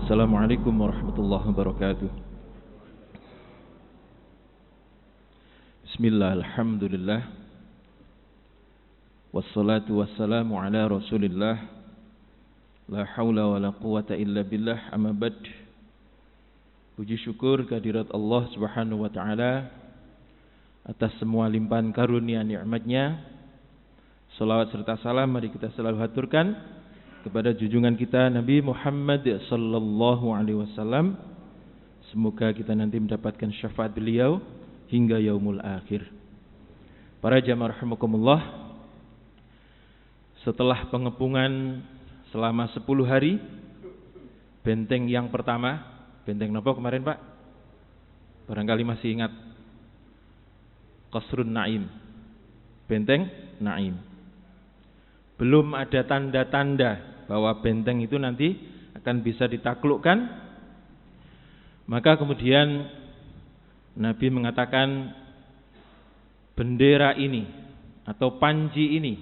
Assalamualaikum warahmatullahi wabarakatuh. Bismillah, alhamdulillah. Wassalatu wassalamu ala rasulillah. La hawla wa la quwata illa billah, amma bad. Puji syukur kehadirat Allah subhanahu wa ta'ala atas semua limpahan karunia nikmatnya. Salawat serta salam mari kita selalu haturkan kepada junjungan kita Nabi Muhammad sallallahu alaihi wasallam. Semoga kita nanti mendapatkan syafaat beliau hingga yaumul akhir. Para jamaah rahimakumullah, setelah pengepungan selama 10 hari, benteng yang pertama, benteng apa kemarin Pak? Barangkali masih ingat, Qasrun Naim, benteng Naim. Belum ada tanda-tanda bahwa benteng itu nanti akan bisa ditaklukkan. Maka kemudian Nabi mengatakan, bendera ini atau panji ini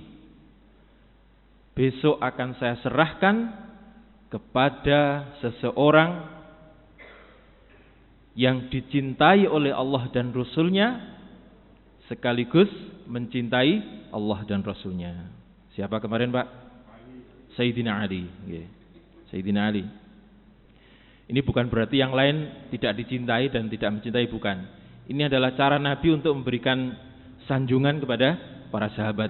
besok akan saya serahkan kepada seseorang yang dicintai oleh Allah dan Rasulnya, sekaligus mencintai Allah dan Rasulnya. Siapa kemarin Pak? Sayyidina Ali. Sayyidina Ali. Ini bukan berarti yang lain tidak dicintai dan tidak mencintai, bukan. Ini adalah cara Nabi untuk memberikan sanjungan kepada para sahabat.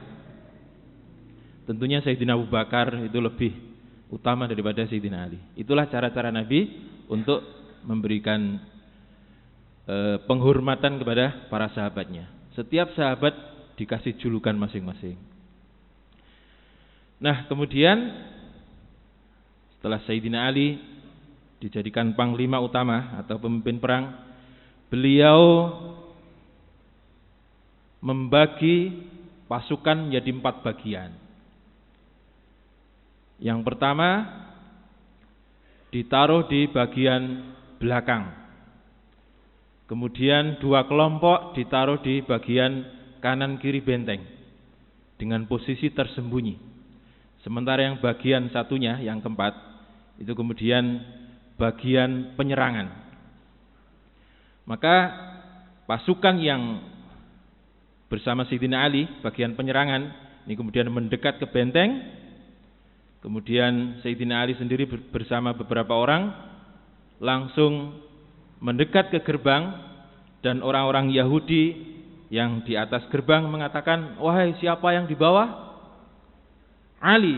Tentunya Sayyidina Abu Bakar itu lebih utama daripada Sayyidina Ali. Itulah cara-cara Nabi untuk memberikan penghormatan kepada para sahabatnya. Setiap sahabat dikasih julukan masing-masing. Nah, kemudian setelah Sayyidina Ali dijadikan panglima utama atau pemimpin perang, beliau membagi pasukan menjadi 4 bagian. Yang pertama ditaruh di bagian belakang. Kemudian 2 kelompok ditaruh di bagian kanan kiri benteng dengan posisi tersembunyi. Sementara yang bagian satunya, yang keempat, itu kemudian bagian penyerangan. Maka pasukan yang bersama Sayyidina Ali, bagian penyerangan, ini kemudian mendekat ke benteng. Kemudian Sayyidina Ali sendiri bersama beberapa orang langsung mendekat ke gerbang. Dan orang-orang Yahudi yang di atas gerbang mengatakan, wahai siapa yang di bawah? Ali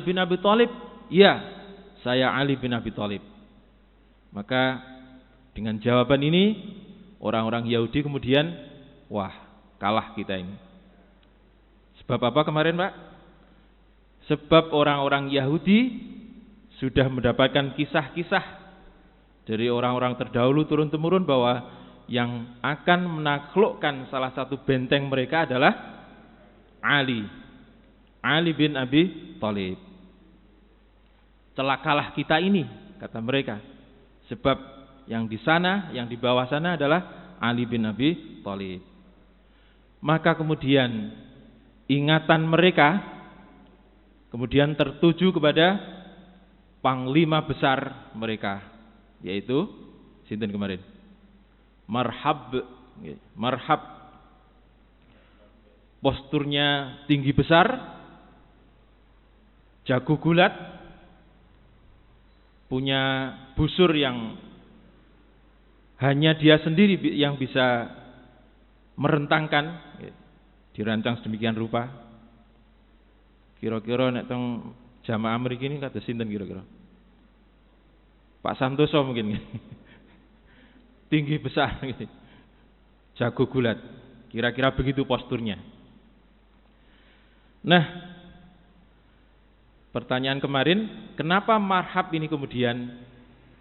bin Abi Thalib. Ya, saya Ali bin Abi Thalib. Maka dengan jawaban ini orang-orang Yahudi kemudian, wah, kalah kita ini. Sebab apa kemarin Pak? Sebab orang-orang Yahudi sudah mendapatkan kisah-kisah dari orang-orang terdahulu turun-temurun bahwa yang akan menaklukkan salah satu benteng mereka adalah Ali bin Abi Thalib. Celakalah kita ini, kata mereka. Sebab yang di sana, yang di bawah sana adalah Ali bin Abi Thalib. Maka kemudian ingatan mereka kemudian tertuju kepada panglima besar mereka, yaitu sinten kemarin? Marhab. Posturnya tinggi besar, jago gulat, punya busur yang hanya dia sendiri yang bisa merentangkan, dirancang sedemikian rupa. Kira-kira nek teng jamaah mriki ini kados sinten kira-kira? Pak Santoso mungkin. Tinggi besar, jago gulat. Kira-kira begitu posturnya. Nah, pertanyaan kemarin, kenapa Marhab ini kemudian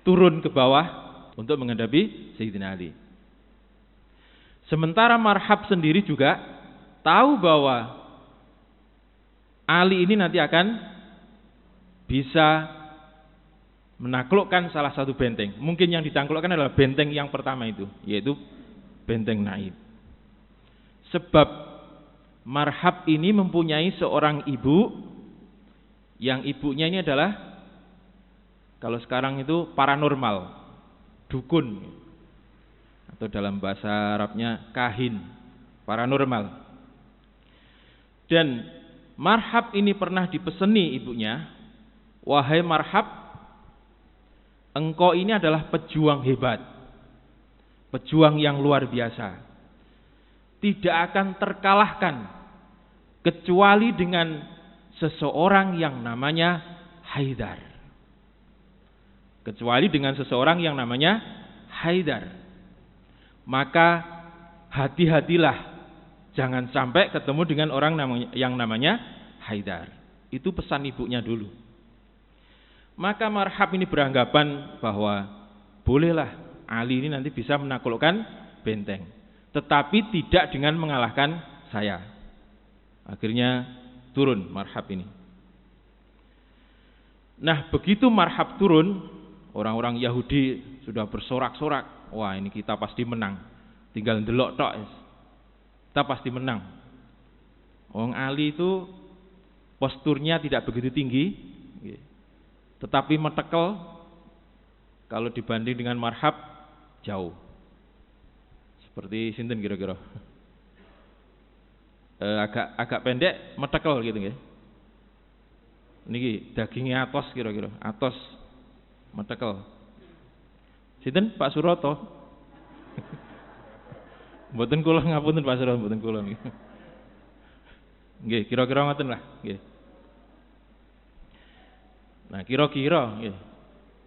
turun ke bawah untuk menghadapi Sayyidina Ali? Sementara Marhab sendiri juga tahu bahwa Ali ini nanti akan bisa menaklukkan salah satu benteng. Mungkin yang ditaklukkan adalah benteng yang pertama itu, yaitu benteng Naim. Sebab Marhab ini mempunyai seorang ibu, yang ibunya ini adalah Kalau sekarang itu paranormal, dukun, atau dalam bahasa Arabnya kahin, paranormal. Dan Marhab ini pernah dipeseni ibunya, wahai Marhab, engkau ini adalah pejuang hebat, pejuang yang luar biasa, tidak akan terkalahkan kecuali dengan seseorang yang namanya Haidar. Kecuali dengan seseorang yang namanya Haidar. Maka hati-hatilah, jangan sampai ketemu dengan orang yang namanya Haidar. Itu pesan ibunya dulu. Maka Marhab ini beranggapan bahwa bolehlah Ali ini nanti bisa menaklukkan benteng, tetapi tidak dengan mengalahkan saya. Akhirnya turun Marhab ini. Nah, begitu Marhab turun, orang-orang Yahudi sudah bersorak-sorak, wah ini kita pasti menang, tinggal ndelok tok, kita pasti menang. Wong Ali itu posturnya tidak begitu tinggi, tetapi metekel kalau dibanding dengan Marhab jauh. Seperti sinten kira-kira? Agak pendek, metekel gitu nggih. Niki dagingnya atos kira-kira, atos metekel. Sinten Pak Suroto? Mboten kula ngapunten Pak Suroto, mboten kula niki. Nggih, kira-kira ngoten lah, nggih. Nah, kira-kira nggih.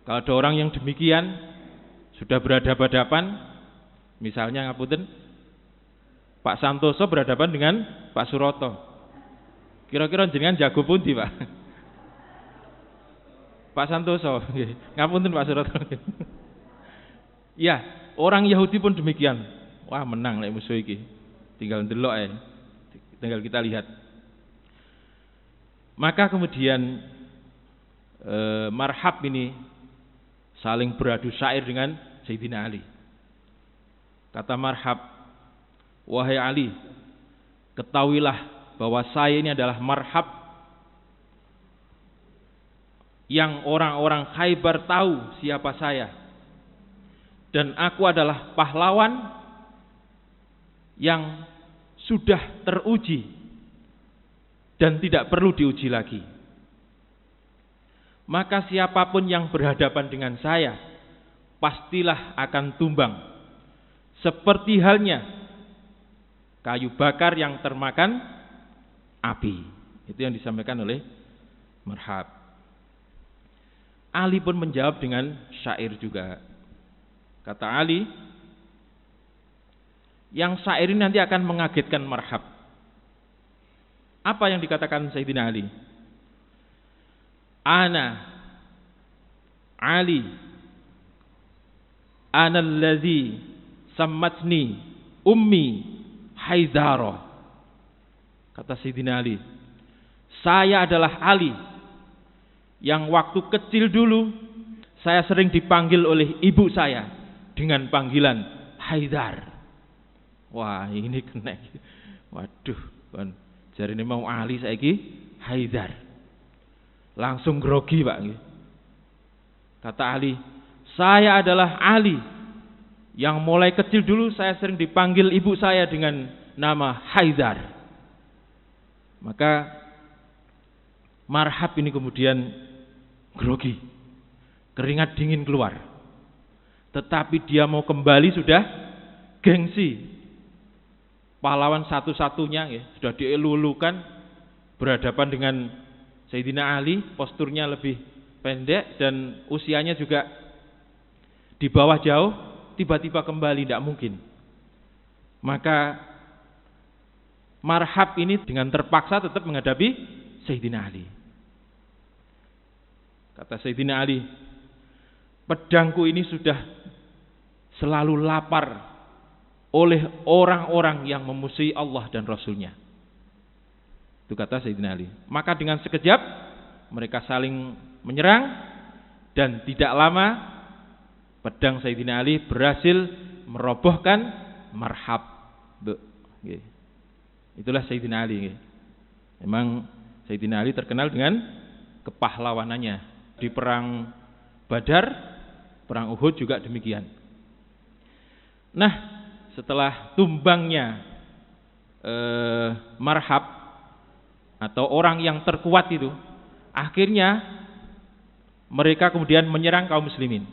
Kalau ada orang yang demikian sudah berhadapan-hadapan, misalnya ngapunten Pak Santoso berhadapan dengan Pak Suroto. Kira-kira jenengan jago pundi, Pak? Pak Santoso, nggih. Ngapunten Pak Suroto. Ya, orang Yahudi pun demikian. Wah, menang lek musuh iki. Tinggal ndelok ae. Tinggal kita lihat. Maka kemudian Marhab ini saling beradu syair dengan Sayyidina Ali. Kata Marhab, wahai Ali, ketahuilah bahwa saya ini adalah Marhab yang orang-orang Khaybar tahu siapa saya, dan aku adalah pahlawan yang sudah teruji dan tidak perlu diuji lagi. Maka siapapun yang berhadapan dengan saya pastilah akan tumbang, seperti halnya kayu bakar yang termakan api. Itu yang disampaikan oleh Marhab. Ali pun menjawab dengan syair juga. Kata Ali, yang syair ini nanti akan mengagetkan Marhab. Apa yang dikatakan Sayyidina Ali? Ana Ali, ana allazi sammatni ummi Haidara. Kata Sayyidina Ali, saya adalah Ali yang waktu kecil dulu saya sering dipanggil oleh ibu saya dengan panggilan Haidar. Wah, ini kena. Waduh, jari ini mau Ali saiki Haidar. Langsung grogi, Pak. Kata Ali, saya adalah Ali yang mulai kecil dulu saya sering dipanggil ibu saya dengan nama Haidar. Maka Marhab ini kemudian grogi, keringat dingin keluar. Tetapi dia mau kembali sudah gengsi. Pahlawan satu-satunya ya, sudah dielulukan berhadapan dengan Sayyidina Ali, posturnya lebih pendek dan usianya juga di bawah jauh, tiba-tiba kembali, tidak mungkin. Maka Marhab ini dengan terpaksa tetap menghadapi Sayyidina Ali. Kata Sayyidina Ali, pedangku ini sudah selalu lapar oleh orang-orang yang memusuhi Allah dan Rasulnya. Itu kata Sayyidina Ali. Maka dengan sekejap mereka saling menyerang dan tidak lama pedang Sayyidina Ali berhasil merobohkan Marhab. Itulah Sayyidina Ali. Memang Sayyidina Ali terkenal dengan kepahlawanannya. Di perang Badar, perang Uhud juga demikian. Nah, setelah tumbangnya Marhab atau orang yang terkuat itu, akhirnya mereka kemudian menyerang kaum muslimin.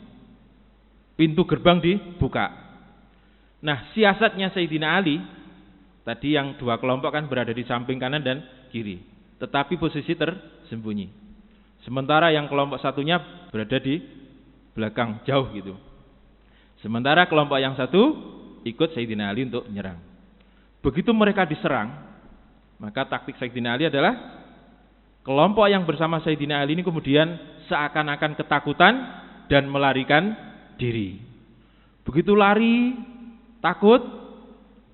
Pintu gerbang dibuka. Nah, siasatnya Sayyidina Ali, tadi yang dua kelompok kan berada di samping kanan dan kiri, tetapi posisi tersembunyi. Sementara yang kelompok satunya berada di belakang jauh gitu. Sementara kelompok yang satu ikut Sayyidina Ali untuk menyerang. Begitu mereka diserang, maka taktik Sayyidina Ali adalah kelompok yang bersama Sayyidina Ali ini kemudian seakan-akan ketakutan dan melarikan diri. Begitu lari, takut,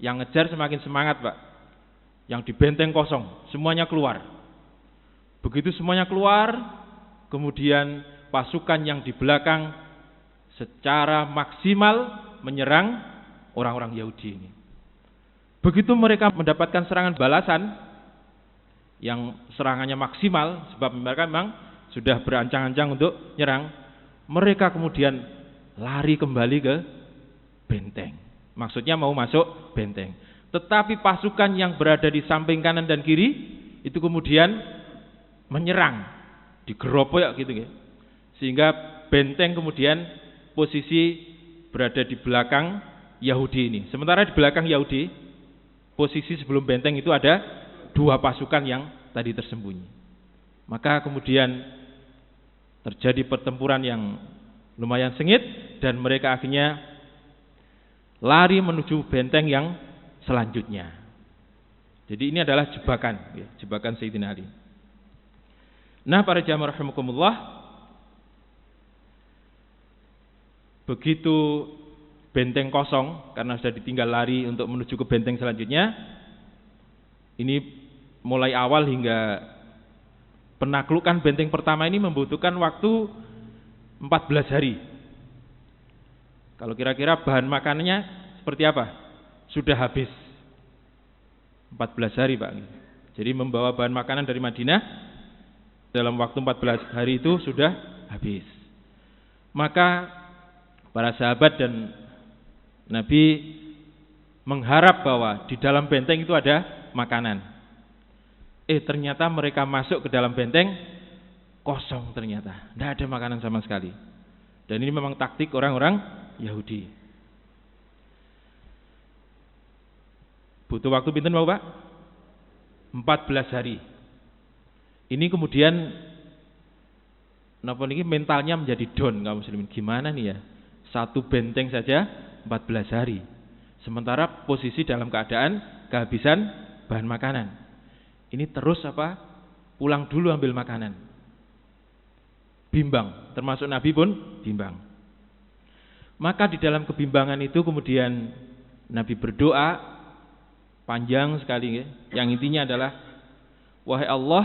yang ngejar semakin semangat, Pak. Yang di benteng kosong, semuanya keluar. Begitu semuanya keluar, kemudian pasukan yang di belakang secara maksimal menyerang orang-orang Yahudi ini. Begitu mereka mendapatkan serangan balasan yang serangannya maksimal, sebab mereka memang sudah berancang-ancang untuk nyerang, mereka kemudian lari kembali ke benteng. Maksudnya mau masuk benteng. Tetapi pasukan yang berada di samping kanan dan kiri itu kemudian menyerang, digeroboh gitu ya. Sehingga benteng kemudian posisi berada di belakang Yahudi ini. Sementara di belakang Yahudi, posisi sebelum benteng itu ada dua pasukan yang tadi tersembunyi. Maka kemudian terjadi pertempuran yang lumayan sengit dan mereka akhirnya lari menuju benteng yang selanjutnya. Jadi ini adalah jebakan, ya, jebakan Sayyidina Ali. Nah, para jamaah rahimakumullah, begitu benteng kosong karena sudah ditinggal lari untuk menuju ke benteng selanjutnya, ini mulai awal hingga penaklukan benteng pertama ini membutuhkan waktu 14 hari. Kalau kira-kira bahan makanannya seperti apa? Sudah habis 14 hari, Pak. Jadi membawa bahan makanan dari Madinah dalam waktu 14 hari itu sudah habis. Maka para sahabat dan Nabi mengharap bahwa di dalam benteng itu ada makanan. Ternyata mereka masuk ke dalam benteng kosong ternyata. Tidak ada makanan sama sekali. Dan ini memang taktik orang-orang Yahudi. Butuh waktu pinten mau, Pak? 14 hari. Ini kemudian napa niki mentalnya menjadi down kaum muslimin. Gimana nih ya? Satu benteng saja 14 hari. Sementara posisi dalam keadaan kehabisan bahan makanan. Ini terus apa? Pulang dulu ambil makanan. Bimbang, termasuk Nabi pun bimbang. Maka di dalam kebimbangan itu kemudian Nabi berdoa panjang sekali ya. Yang intinya adalah, wahai Allah,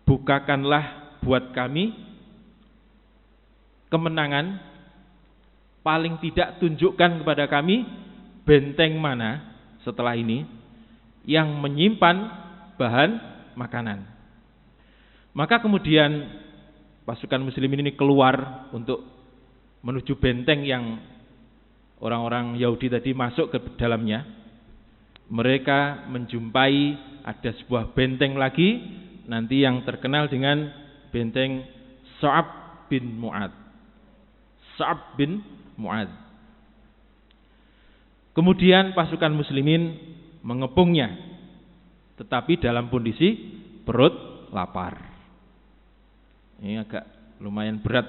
bukakanlah buat kami kemenangan, paling tidak tunjukkan kepada kami benteng mana setelah ini yang menyimpan bahan makanan. Maka kemudian pasukan muslimin ini keluar untuk menuju benteng yang orang-orang Yahudi tadi masuk ke dalamnya. Mereka menjumpai ada sebuah benteng lagi, nanti yang terkenal dengan benteng Sa'ab bin Mu'ad. Sa'ab bin Mu'ad. Kemudian pasukan muslimin mengepungnya, tetapi dalam kondisi perut lapar. Ini agak lumayan berat.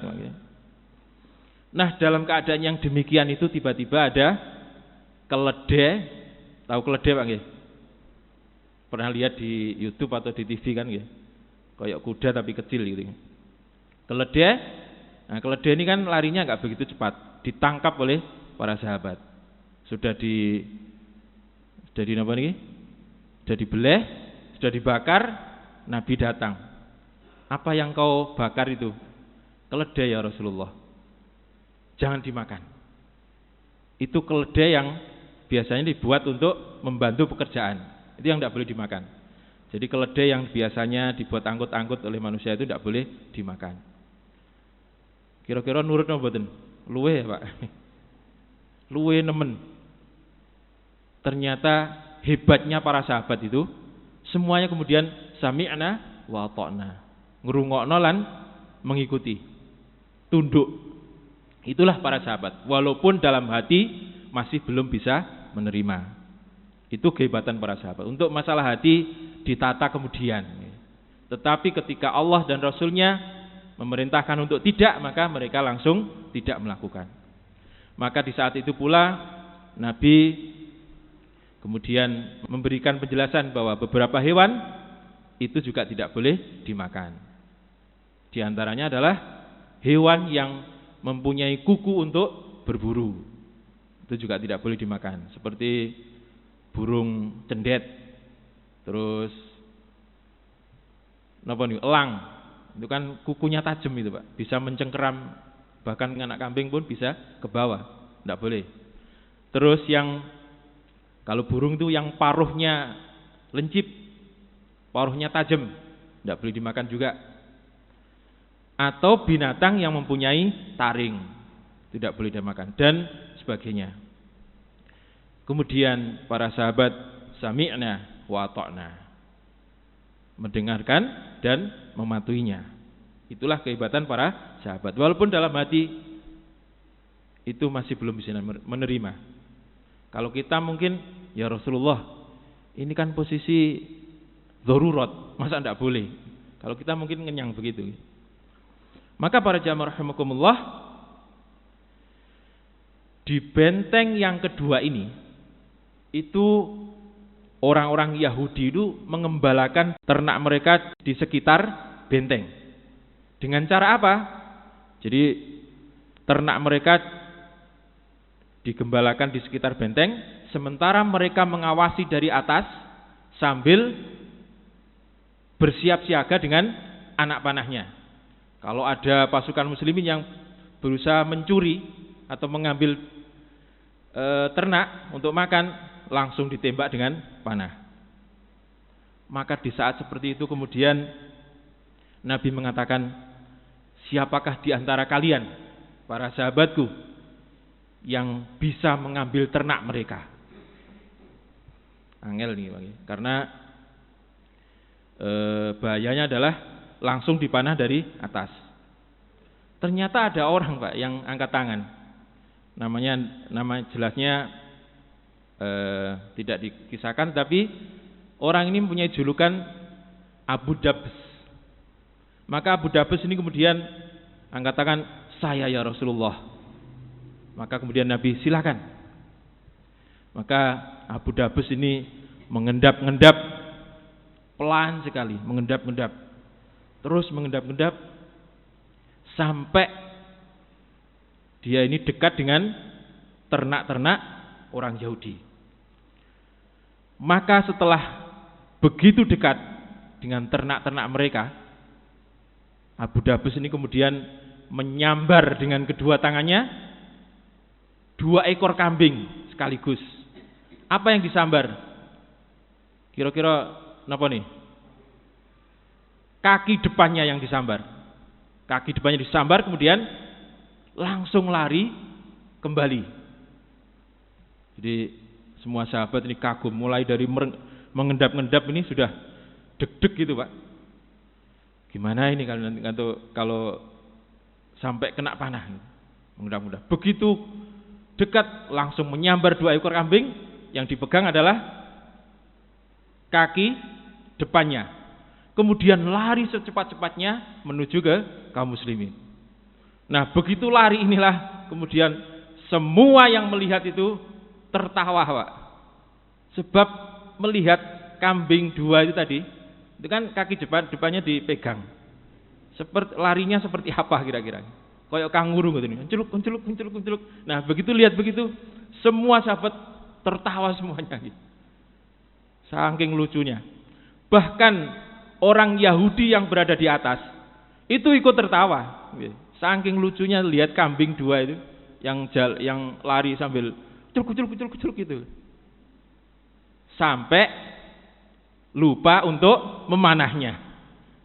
Nah, dalam keadaan yang demikian itu tiba-tiba ada keledai. Tahu keledai, Pak nggih? Pernah lihat di YouTube atau di TV kan nggih? Kayak kuda tapi kecil gitu. Keledai. Nah, keledai ini kan larinya enggak begitu cepat. Ditangkap oleh para sahabat. Sudah napa niki? Sudah dibeleh, sudah dibakar, Nabi datang. Apa yang kau bakar itu? Keledai ya Rasulullah. Jangan dimakan. Itu keledai yang biasanya dibuat untuk membantu pekerjaan. Itu yang tidak boleh dimakan. Jadi keledai yang biasanya dibuat angkut-angkut oleh manusia itu tidak boleh dimakan. Kira-kira nurut napa mboten? Luwe ya, Pak. Luwe nemen. Ternyata hebatnya para sahabat itu semuanya kemudian sami'na wa ata'na. Ngrungokno lan mengikuti. Tunduk. Itulah para sahabat. Walaupun dalam hati masih belum bisa menerima. Itu kehebatan para sahabat. Untuk masalah hati ditata kemudian. Tetapi ketika Allah dan Rasulnya memerintahkan untuk tidak, maka mereka langsung tidak melakukan. Maka di saat itu pula Nabi kemudian memberikan penjelasan bahwa beberapa hewan itu juga tidak boleh dimakan. Di antaranya adalah hewan yang mempunyai kuku untuk berburu. Itu juga tidak boleh dimakan. Seperti burung cendet, terus elang. Itu kan kukunya tajam itu, Pak. Bisa mencengkeram, bahkan anak kambing pun bisa ke bawah. Tidak boleh. Terus yang kalau burung itu yang paruhnya lencip, paruhnya tajam, tidak boleh dimakan juga. Atau binatang yang mempunyai taring, tidak boleh dimakan, dan sebagainya. Kemudian para sahabat sami'na wa ata'na, mendengarkan dan mematuhinya. Itulah kehebatan para sahabat. Walaupun dalam hati itu masih belum bisa menerima. Kalau kita mungkin, ya Rasulullah, ini kan posisi darurat, masa tidak boleh? Kalau kita mungkin ngenyang begitu. Maka para jamaah rahimakumullah, di benteng yang kedua ini, itu orang-orang Yahudi itu mengembalakan ternak mereka di sekitar benteng. Dengan cara apa? Jadi ternak mereka digembalakan di sekitar benteng, sementara mereka mengawasi dari atas sambil bersiap siaga dengan anak panahnya. Kalau ada pasukan muslimin yang berusaha mencuri atau mengambil ternak untuk makan, langsung ditembak dengan panah. Maka di saat seperti itu kemudian Nabi mengatakan, siapakah di antara kalian, para sahabatku, yang bisa mengambil ternak mereka? Angel nih, karena bahayanya adalah langsung dipanah dari atas. Ternyata ada orang, Pak, yang angkat tangan. Nama jelasnya tidak dikisahkan, tapi orang ini mempunyai julukan Abu Dabs. Maka Abu Dabs ini kemudian angkat tangan, saya ya Rasulullah. Maka kemudian Nabi, silakan. Maka Abu Dabs ini mengendap-endap pelan sekali, mengendap-endap, terus mengendap-endap sampai dia ini dekat dengan ternak-ternak orang Yahudi. Maka setelah begitu dekat dengan ternak-ternak mereka, Abu Dabs ini kemudian menyambar dengan kedua tangannya 2 ekor kambing sekaligus. Apa yang disambar? Kira-kira apa nih? Kaki depannya yang disambar. Kaki depannya disambar, kemudian langsung lari kembali. Jadi semua sahabat ini kagum, mulai dari mengendap-endap ini sudah deg-deg gitu, Pak. Gimana ini kalau sampai kena panah? Mengendap-endap. Begitu dekat langsung menyambar 2 ekor kambing, yang dipegang adalah kaki depannya. Kemudian lari secepat-cepatnya menuju ke kaum muslimin. Nah, begitu lari inilah kemudian semua yang melihat itu tertawa, Pak. Sebab melihat kambing 2 itu tadi, itu kan kaki depannya dipegang. Larinya seperti apa kira-kira? Kayak kanguru gitu nih, kunculuk. Nah, begitu lihat begitu, semua sahabat tertawa semuanya gitu. Saking lucunya. Bahkan orang Yahudi yang berada di atas itu ikut tertawa. Saking lucunya lihat kambing 2 itu yang lari sambil kucul gitu. Sampai lupa untuk memanahnya.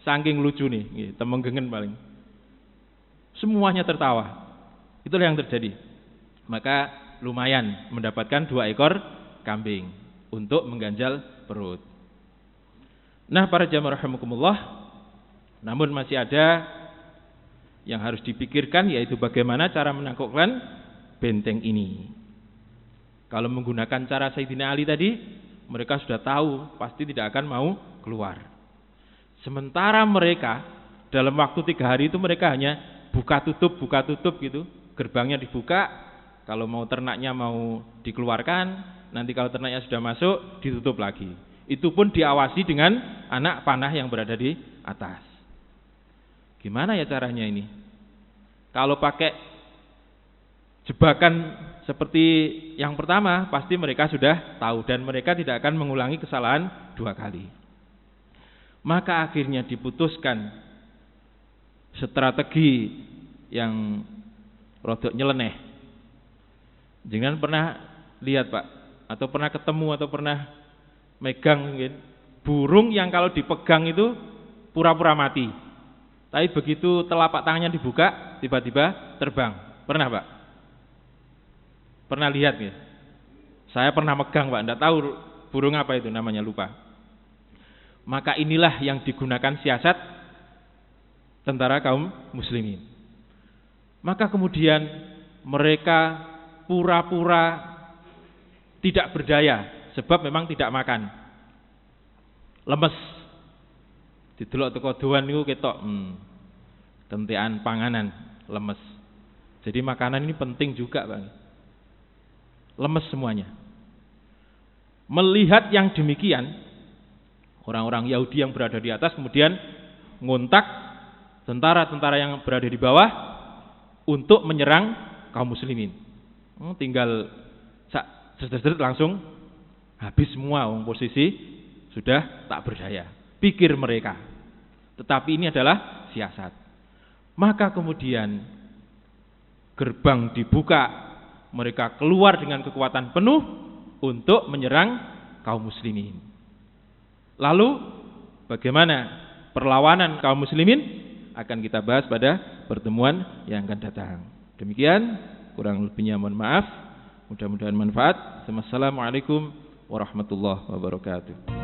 Saking lucu nih, temenggengen paling. Semuanya tertawa. Itulah yang terjadi. Maka lumayan mendapatkan 2 ekor kambing untuk mengganjal perut. Nah, para jamaah rahimakumullah, namun masih ada yang harus dipikirkan, yaitu bagaimana cara menaklukkan benteng ini. Kalau menggunakan cara Sayyidina Ali tadi, mereka sudah tahu pasti tidak akan mau keluar. Sementara mereka dalam waktu 3 hari itu mereka hanya buka tutup gitu. Gerbangnya dibuka, kalau mau ternaknya mau dikeluarkan, nanti kalau ternaknya sudah masuk ditutup lagi. Itu pun diawasi dengan anak panah yang berada di atas. Gimana ya caranya ini? Kalau pakai jebakan seperti yang pertama, pasti mereka sudah tahu dan mereka tidak akan mengulangi kesalahan 2 kali. Maka akhirnya diputuskan strategi yang rodok nyeleneh. Jangan pernah lihat Pak, atau pernah ketemu atau pernah megang mungkin burung yang kalau dipegang itu pura-pura mati. Tapi begitu telapak tangannya dibuka, tiba-tiba terbang. Pernah Pak? Pernah lihat ya? Saya pernah megang Pak, enggak tahu burung apa itu namanya, lupa. Maka inilah yang digunakan siasat tentara kaum muslimin. Maka kemudian mereka pura-pura tidak berdaya, sebab memang tidak makan. Lemes. Didelok teko doan niku ketok tentekan panganan, lemes. Jadi makanan ini penting juga, Bang. Lemes semuanya. Melihat yang demikian, orang-orang Yahudi yang berada di atas kemudian ngontak tentara-tentara yang berada di bawah untuk menyerang kaum muslimin. Tinggal seret-seret langsung habis semua, posisi sudah tak berdaya. Pikir mereka. Tetapi ini adalah siasat. Maka kemudian gerbang dibuka, mereka keluar dengan kekuatan penuh untuk menyerang kaum muslimin. Lalu bagaimana perlawanan kaum muslimin akan kita bahas pada pertemuan yang akan datang. Demikian, kurang lebihnya mohon maaf. Mudah-mudahan manfaat. Wassalamualaikum warahmatullahi wabarakatuh.